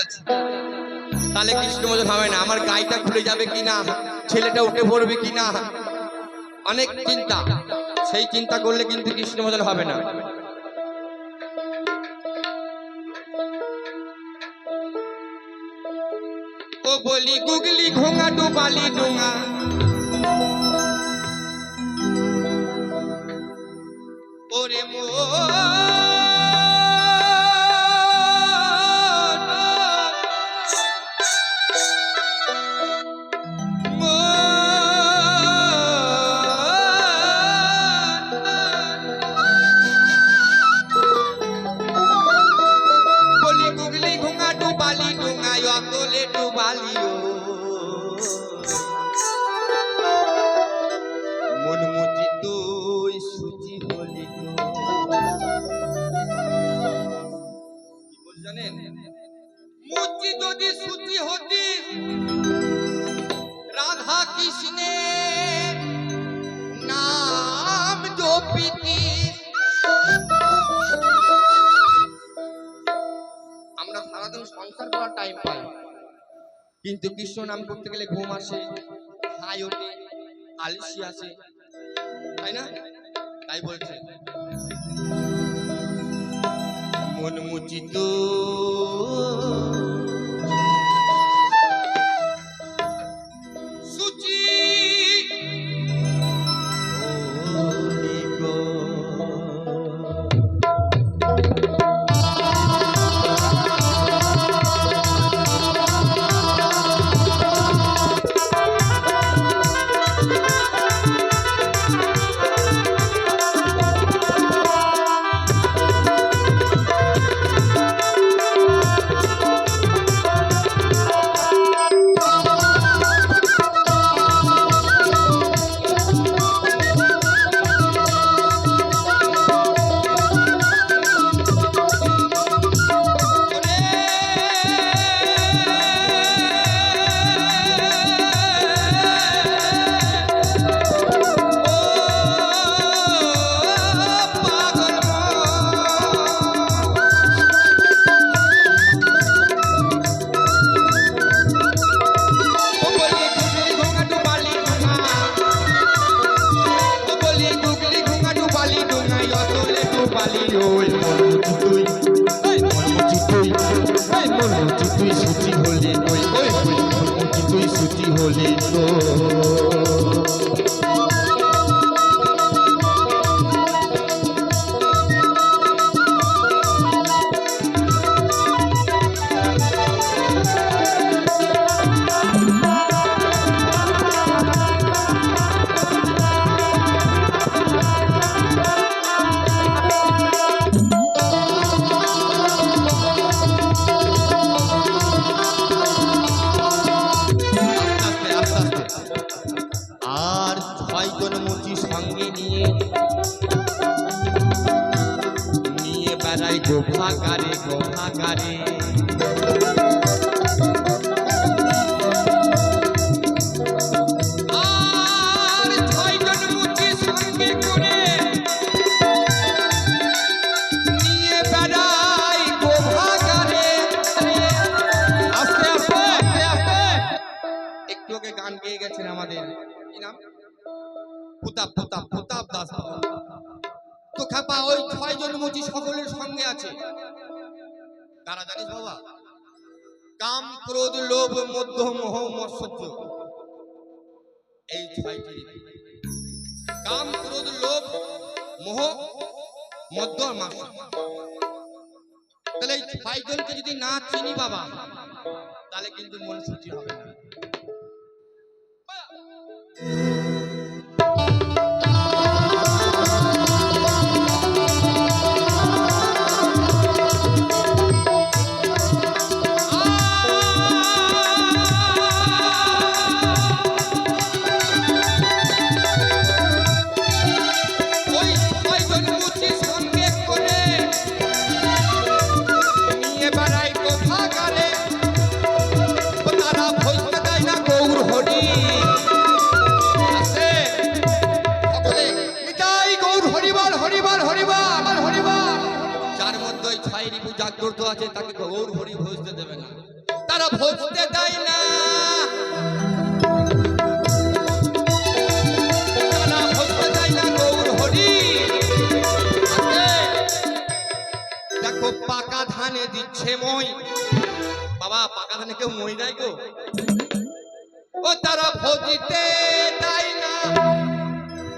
আছে, তাহলে কৃষ্ণমোচন হবে না। আমার গাইটা খুলে যাবে কিনা, ছেলেটা উঠে পড়বে কিনা, অনেক চিন্তা। সেই চিন্তা করলে কিন্তু কৃষ্ণমোচন হবে না। ও বলি গুগলি ঘোঙা ডুবালি ডোঙা, ওরে মো বলি গুগলি ঘোঙা ডুবালি ডোঙা, অকলে ডুবালিও মন মুচি তুই সুচি হলি গো। কি বল জানেন? মুচি যদি সুচি হতি, রাধা কৃষ্ণের নাম জপিতি। আমরা সারাদিন সংসার করার টাইম পাই, কিন্তু কৃষ্ণ নাম করতে গেলে ঘুম আসে, হাই ওঠে, আলসি আসে, তাই না? তাই বলছে মন মুচিত সুচি হলি গো। তুই সুচি হলি তুই, তুই সুচি হলি তো। আর ছয়জন মুচি সঙ্গে নিয়ে বেড়াই গোভাগারে গোভাগারে। আর ছয়জন মুচি সঙ্গে করে নিয়ে বেড়াই গোভাগারে। আস্তে আস্তে আস্তে আস্তে একটু আগে গান গেয়ে গেছেন আমাদের, কি নাম? প্রতাপ প্রতাপ প্রতাপ দাস। তো খাপা ওই ছয়জন মুচি সকলের সঙ্গে আছে, কারা জানিস বাবা? কাম ক্রোধ লোভ মধ্য মোহ মৎসর্য, এই ছয়টি। কাম ক্রোধ লোভ মোহ মধ্য মাৎসর্য। তাহলে এই ছয়জনকে যদি না চিনি বাবা, তাহলে কিন্তু মন শুচি হবে না। জাগ্রত আছে, তাকে গৌর হরি ভোজ দেবে। দেবে না, তারা ভজতে দেয় না, তারা ভজতে দেয় না গৌর হরি। দেখো পাকা ধানে দিচ্ছে মই, বাবা পাকা ধানে কেউ মই নাই গো। ও তারা ভজতে দেয় না,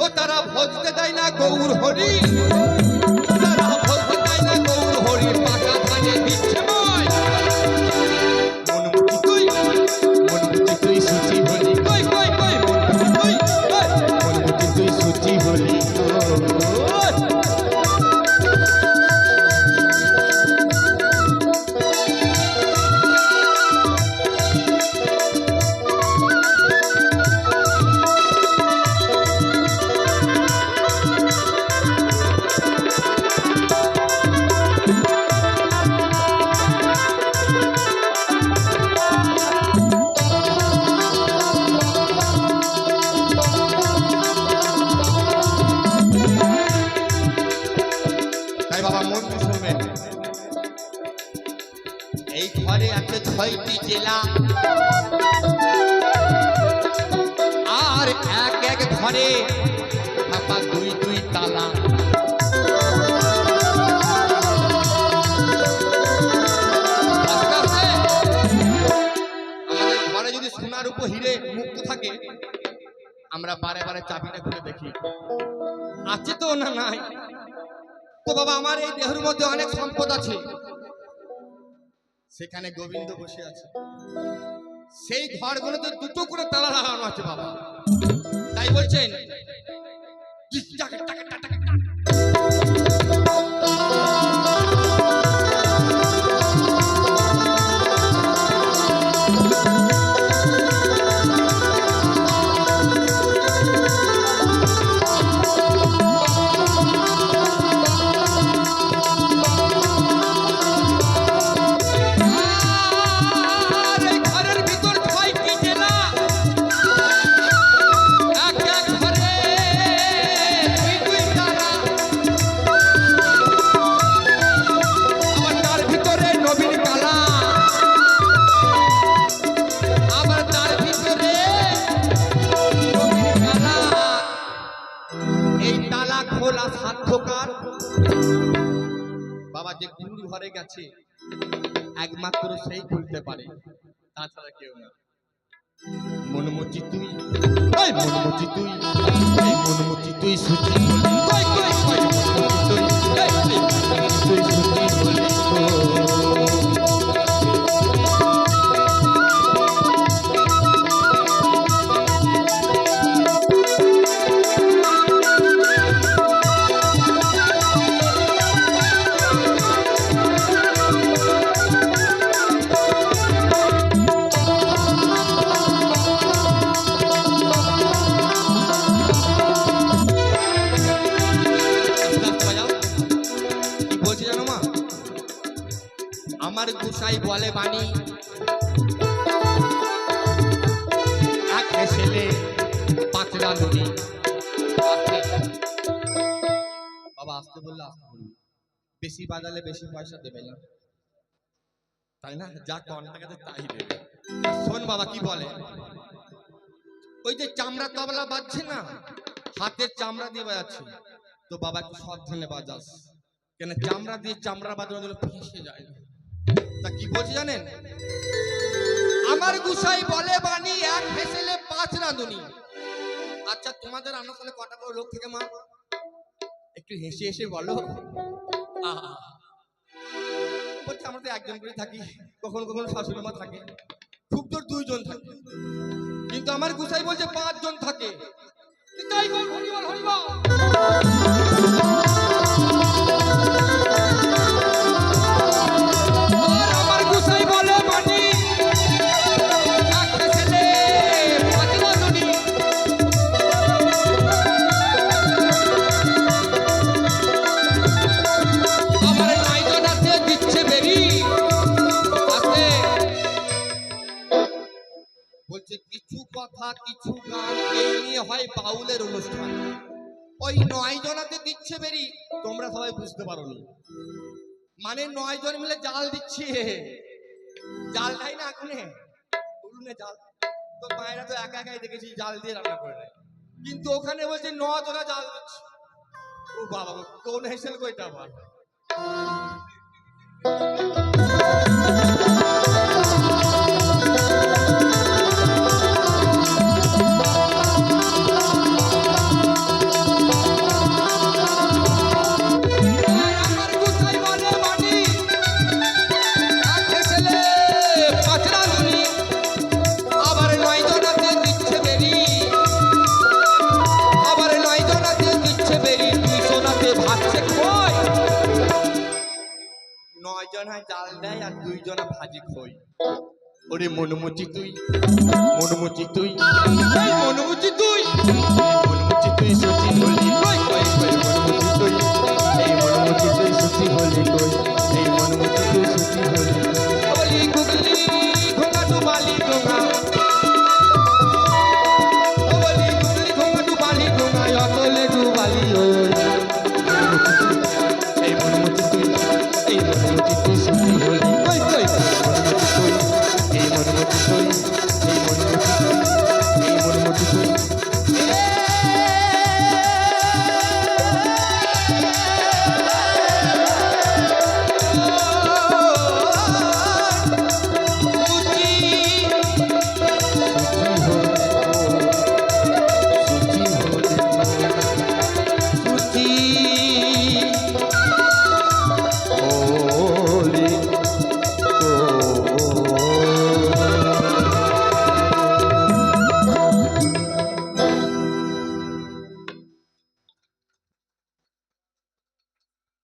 ও তারা ভজতে দেয় না গৌর হরি, তারা ভজতে দেয় না গৌর হরি, পাকা ধানে দিচ্ছে মই। মনমুখী তুই, মনমুখী তুই সুচি হলি, কই কই কই মনমুখী তুই, মনমুখী তুই সুচি হলি। এই ঘরে আছে 6টি জেলা, আর এক এক ঘরে থাকা 2 তালা। আমাদের ঘরে যদি সোনার উপর হিরে মুক্ত থাকে, আমরা বারে বারে চাবিটা খুলে দেখি আছে তো না নাই। তো বাবা আমার এই দেহের মধ্যে অনেক সম্পদ আছে, সেখানে গোবিন্দ বসে আছে, সেই ঘরগুলোতে 2টো করে তালা লাগানো আছে বাবা। তাই বলছেন বাবা যে গুরুর ঘরে গেছে একমাত্র সেই খুলতে পারে, তাছাড়া কেউ না। মনমুচি তুই, ওই মনমুচি তুই, ওই মনমুচি তুই সুচি হলি, কই কই কই মনমুচি তুই, তুই সুচি হলি। আমার গোসাই বলে বাণী, এক ছেলে 5 রাঁধুনি। বাবা আসতে বললে আসতে বলবি, বেশি বাজালে বেশি পয়সা দেবে না, তাই না? যা কন্টাক্টে তাই দেবে। শোন বাবা কি বলে, ওই যে চামড়া তবলা বাজছে না, হাতের চামড়া দিয়ে বাজাচ্ছে, তো বাবা একটু সাবধানে বাজাস, কেন চামড়া দিয়ে চামড়া বাজানো ফেঁসে যায়। তা কি বলছি জানেন, আমার গোসাই বলে বাণী, এক হেসেলে 5 রাঁধুনি। আচ্ছা তোমাদের আনাসালে কটা করে লোক থেকে মা, একটু হেসে হেসে বলো। বলছে আমরা তো একজন করে থাকি, কখনো কখনো শাশুড়ি মা থাকে, খুব জোর 2 জন থাকে, কিন্তু আমার গোসাই বলছে 5 জন থাকে। তাই বল হরিবল হরিবল। বলছে কিছু কথা কিছু গান এই নিয়ে হয় বাউলের অনুষ্ঠান, ওই 9 জনাতে দিচ্ছে বেরি, তোমরা সবাই বুঝতে পারোনি, মানে 9 জন মিলে জাল দিচ্ছে, জাল খাই না এখনে উনুনে জাল। তো মায়েরা তো একা একাই দেখেছি জাল দিয়ে রান্না করে নেয়, কিন্তু ওখানে বলছে 9 জনা জাল দিচ্ছে। ও বাবা গো, কোন হেসেল গো এটা আবার? আমার কোথায় বলে মানি, এক হেসেলে 5 রাঁধুনি, আবার 9 জনাতে দিচ্ছে বেরি, আবার 9 জনাতে দিচ্ছে বেরি, 2 জনাতে ভাজছে খই। 9 জনা জাল দেয় আর 2 জনা ভাজি খই। ওরে মনুমুচি তুই, মনুমুচি তুই, এই মনুমুচি তুই।